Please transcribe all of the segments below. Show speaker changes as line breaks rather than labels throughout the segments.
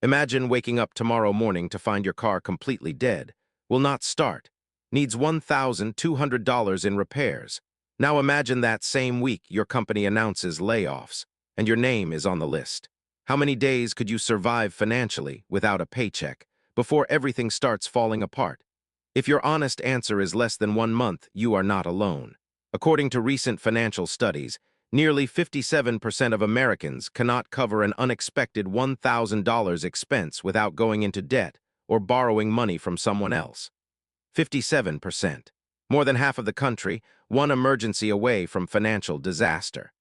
Imagine waking up tomorrow morning to find your car completely dead, will not start, needs $1,200 in repairs. Now imagine that same week your company announces layoffs, and your name is on the list. How many days could you survive financially without a paycheck before everything starts falling apart? If your honest answer is less than 1 month, you are not alone. According to recent financial studies, nearly 57% of Americans cannot cover an unexpected $1,000 expense without going into debt or borrowing money from someone else. 57%. More than half of the country, one emergency away from financial disaster.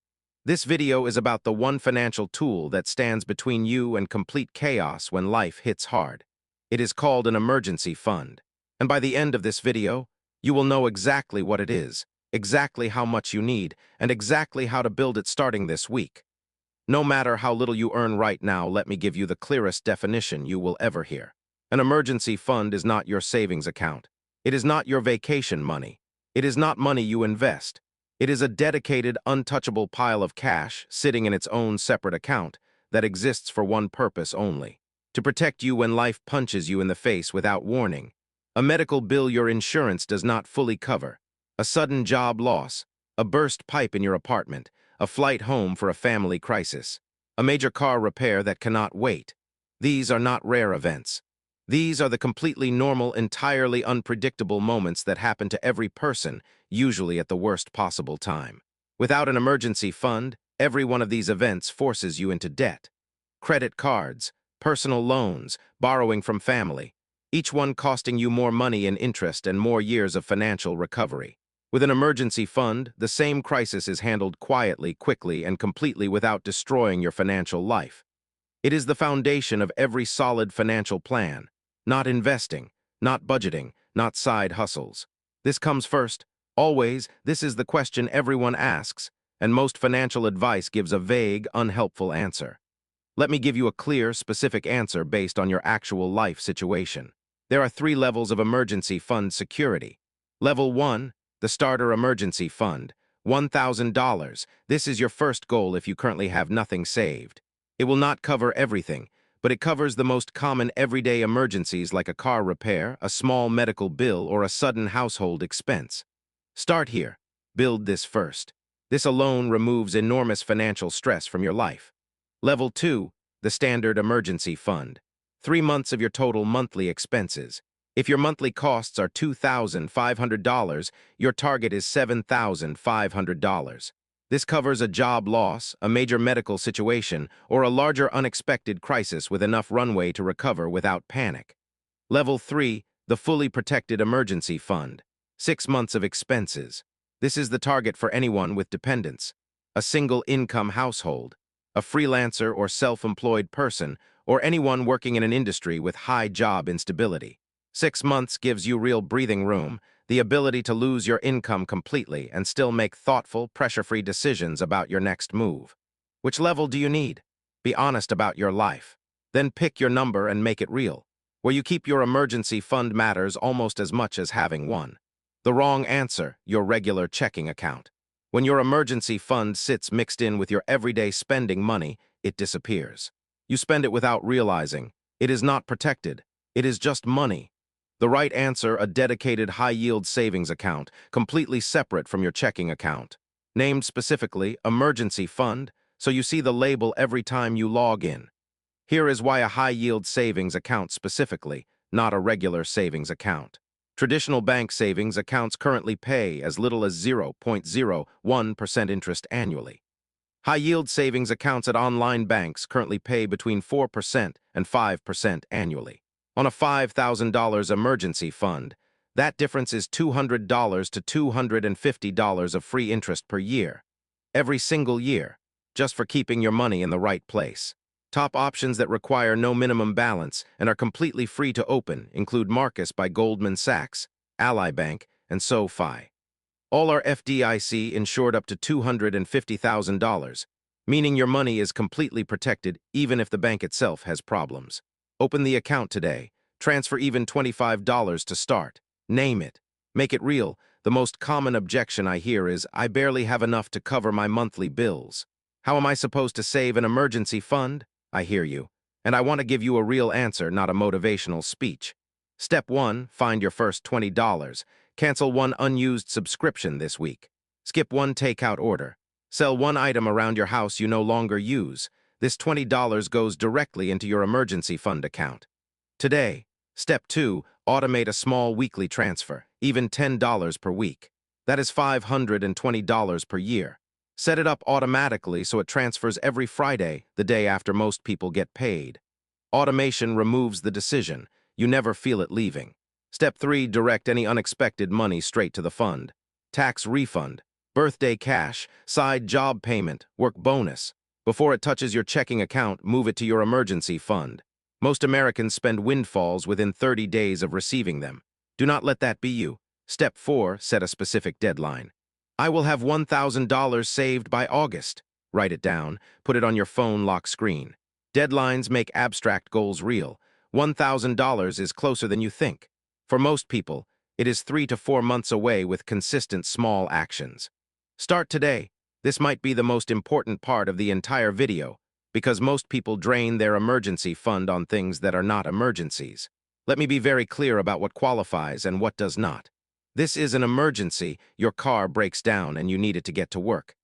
This video is about the one financial tool that stands between you and complete chaos when life hits hard. It is called an emergency fund. And by the end of this video, you will know exactly what it is, exactly how much you need, and exactly how to build it starting this week. No matter how little you earn right now, let me give you the clearest definition you will ever hear. An emergency fund is not your savings account. It is not your vacation money. It is not money you invest. It is a dedicated, untouchable pile of cash sitting in its own separate account that exists for one purpose only: to protect you when life punches you in the face without warning. A medical bill your insurance does not fully cover, a sudden job loss, a burst pipe in your apartment, a flight home for a family crisis, a major car repair that cannot wait. These are not rare events. These are the completely normal, entirely unpredictable moments that happen to every person, usually at the worst possible time. Without an emergency fund, every one of these events forces you into debt. Credit cards, personal loans, borrowing from family, each one costing you more money in interest and more years of financial recovery. With an emergency fund, the same crisis is handled quietly, quickly, and completely without destroying your financial life. It is the foundation of every solid financial plan. Not investing, not budgeting, not side hustles. This comes first. Always, this is the question everyone asks, and most financial advice gives a vague, unhelpful answer. Let me give you a clear, specific answer based on your actual life situation. There are 3 levels of emergency fund security. Level 1, the Starter Emergency Fund, $1,000. This is your first goal if you currently have nothing saved. It will not cover everything, but it covers the most common everyday emergencies like a car repair, a small medical bill, or a sudden household expense. Start here. Build this first. This alone removes enormous financial stress from your life. Level 2, the Standard Emergency Fund. 3 months of your total monthly expenses. If your monthly costs are $2,500, your target is $7,500. This covers a job loss, a major medical situation, or a larger unexpected crisis with enough runway to recover without panic. Level 3, the Fully Protected Emergency Fund. 6 months of expenses. This is the target for anyone with dependents, a single-income household, a freelancer or self-employed person, or anyone working in an industry with high job instability. 6 months gives you real breathing room, the ability to lose your income completely and still make thoughtful, pressure-free decisions about your next move. Which level do you need? Be honest about your life. Then pick your number and make it real. Where you keep your emergency fund matters almost as much as having one. The wrong answer, your regular checking account. When your emergency fund sits mixed in with your everyday spending money, it disappears. You spend it without realizing. It is not protected. It is just money. The right answer, a dedicated high-yield savings account, completely separate from your checking account. Named specifically Emergency Fund, so you see the label every time you log in. Here is why a high-yield savings account specifically, not a regular savings account. Traditional bank savings accounts currently pay as little as 0.01% interest annually. High-yield savings accounts at online banks currently pay between 4% and 5% annually. On a $5,000 emergency fund, that difference is $200 to $250 of free interest per year. Every single year, just for keeping your money in the right place. Top options that require no minimum balance and are completely free to open include Marcus by Goldman Sachs, Ally Bank, and SoFi. All are FDIC insured up to $250,000, meaning your money is completely protected even if the bank itself has problems. Open the account today. Transfer even $25 to start. Name it. Make it real. The most common objection I hear is, I barely have enough to cover my monthly bills. How am I supposed to save an emergency fund? I hear you. And I want to give you a real answer, not a motivational speech. Step 1, find your first $20. Cancel one unused subscription this week. Skip one takeout order. Sell one item around your house you no longer use. This $20 goes directly into your emergency fund account. Today, Step 2, automate a small weekly transfer, even $10 per week. That is $520 per year. Set it up automatically so it transfers every Friday, the day after most people get paid. Automation removes the decision. You never feel it leaving. Step 3, direct any unexpected money straight to the fund. Tax refund, birthday cash, side job payment, work bonus. Before it touches your checking account, move it to your emergency fund. Most Americans spend windfalls within 30 days of receiving them. Do not let that be you. Step 4, set a specific deadline. I will have $1,000 saved by August. Write it down, put it on your phone lock screen. Deadlines make abstract goals real. $1,000 is closer than you think. For most people, it is 3 to 4 months away with consistent small actions. Start today. This might be the most important part of the entire video, because most people drain their emergency fund on things that are not emergencies. Let me be very clear about what qualifies and what does not. This is an emergency. Your car breaks down and you need it to get to work.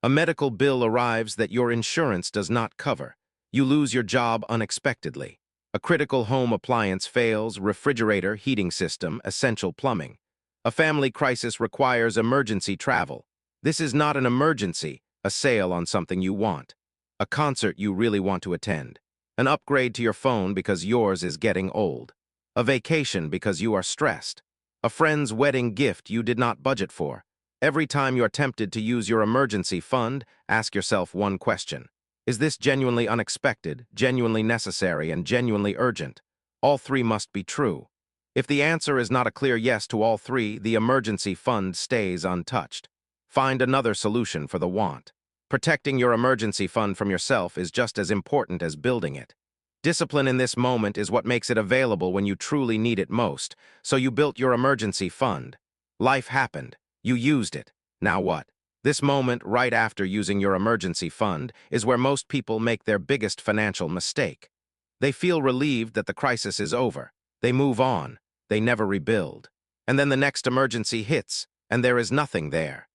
A medical bill arrives that your insurance does not cover. You lose your job unexpectedly. A critical home appliance fails, refrigerator, heating system, essential plumbing. A family crisis requires emergency travel. This is not an emergency, a sale on something you want. A concert you really want to attend. An upgrade to your phone because yours is getting old. A vacation because you are stressed. A friend's wedding gift you did not budget for. Every time you're tempted to use your emergency fund, ask yourself one question. Is this genuinely unexpected, genuinely necessary, and genuinely urgent? All three must be true. If the answer is not a clear yes to all three, the emergency fund stays untouched. Find another solution for the want. Protecting your emergency fund from yourself is just as important as building it. Discipline in this moment is what makes it available when you truly need it most, so you built your emergency fund. Life happened. You used it. Now what? This moment, right after using your emergency fund, is where most people make their biggest financial mistake. They feel relieved that the crisis is over. They move on. They never rebuild. And then the next emergency hits, and there is nothing there.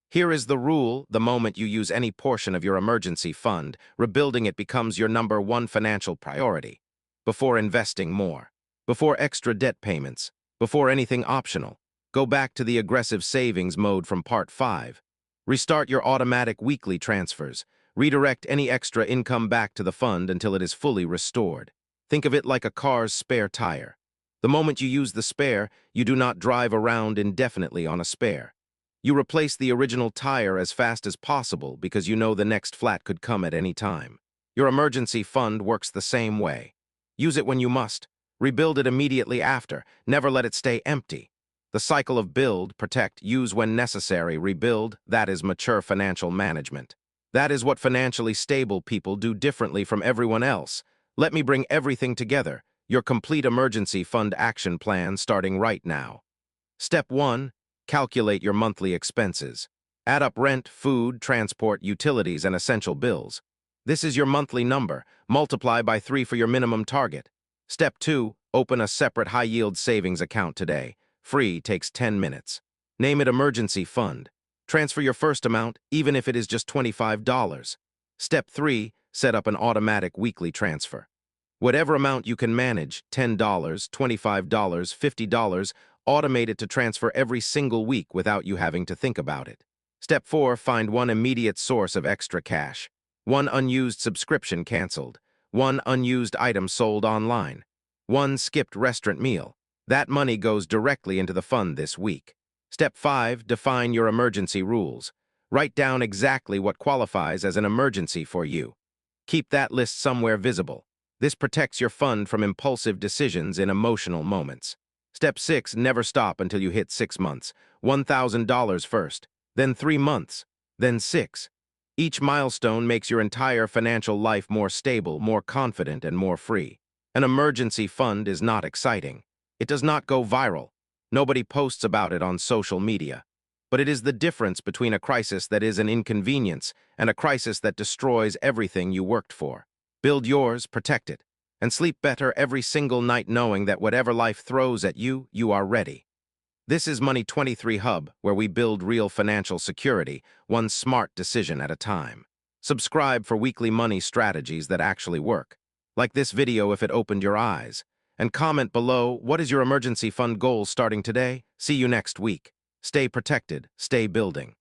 Here is the rule: the moment you use any portion of your emergency fund, rebuilding it becomes your number one financial priority. Before investing more. Before extra debt payments. Before anything optional. Go back to the aggressive savings mode from Part 5. Restart your automatic weekly transfers. Redirect any extra income back to the fund until it is fully restored. Think of it like a car's spare tire. The moment you use the spare, you do not drive around indefinitely on a spare. You replace the original tire as fast as possible because you know the next flat could come at any time. Your emergency fund works the same way. Use it when you must. Rebuild it immediately after. Never let it stay empty. The cycle of build, protect, use when necessary, rebuild, that is mature financial management. That is what financially stable people do differently from everyone else. Let me bring everything together. Your complete emergency fund action plan starting right now. Step 1. Calculate your monthly expenses. Add up rent, food, transport, utilities, and essential bills. This is your monthly number. Multiply by 3 for your minimum target. Step 2. Open a separate high-yield savings account today. Free, takes 10 minutes. Name it Emergency Fund. Transfer your first amount, even if it is just $25. Step 3. Set up an automatic weekly transfer. Whatever amount you can manage, $10, $25, $50, automate it to transfer every single week without you having to think about it. Step 4. Find one immediate source of extra cash. One unused subscription canceled. One unused item sold online. One skipped restaurant meal. That money goes directly into the fund this week. Step 5. Define your emergency rules. Write down exactly what qualifies as an emergency for you. Keep that list somewhere visible. This protects your fund from impulsive decisions in emotional moments. Step 6. Never stop until you hit 6 months. $1,000 first, then 3 months, then 6. Each milestone makes your entire financial life more stable, more confident, and more free. An emergency fund is not exciting. It does not go viral. Nobody posts about it on social media. But it is the difference between a crisis that is an inconvenience and a crisis that destroys everything you worked for. Build yours, protect it. and sleep better every single night knowing that whatever life throws at you, you are ready. This is Money 23 Hub, where we build real financial security, one smart decision at a time. Subscribe for weekly money strategies that actually work. Like this video if it opened your eyes. And comment below, what is your emergency fund goal starting today? See you next week. Stay protected, stay building.